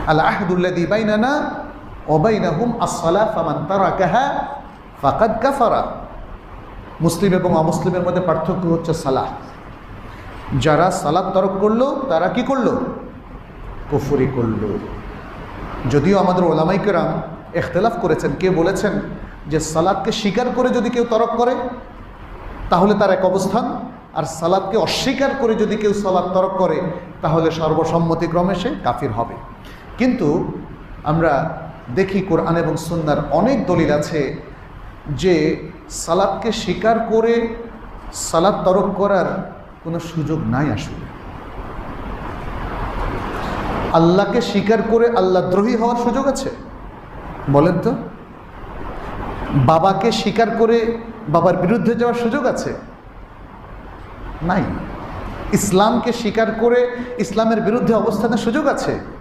আল আহদুল্লাযী বাইনানা ওয়া বাইনাহুম আস-সালাহ ফামান তারাকাহা ফাকাদ কাফারা। মুসলিম এবং অমুসলিমের মধ্যে পার্থক্য হচ্ছে সালাহ। যারা সালাত তরক করলো তারা কি করলো? কুফরি করলো। যদিও আমাদের ওলামায়ে কেরাম ইখতিলাফ করেছেন, কে বলেছেন যে সালাতকে স্বীকার করে যদি কেউ তরক করে তাহলে তার এক অবস্থান, আর সালাতকে অস্বীকার করে যদি কেউ সালাত তরক করে তাহলে সর্বসম্মতিক্রমে সে কাফির হবে। কিন্তু আমরা দেখি কোরআন এবং সুন্নাহর অনেক দলিল আছে যে সালাতকে স্বীকার করে সালাত তরক করার কোনো সুযোগ নাই। আসলে আল্লাহকে স্বীকার করে আল্লাহ দ্রোহী হওয়ার সুযোগ আছে? বলেন তো। বাবাকে স্বীকার করে বাবার বিরুদ্ধে যাওয়ার সুযোগ আছে? নাই। ইসলামকে স্বীকার করে ইসলামের বিরুদ্ধে অবস্থানের সুযোগ আছে?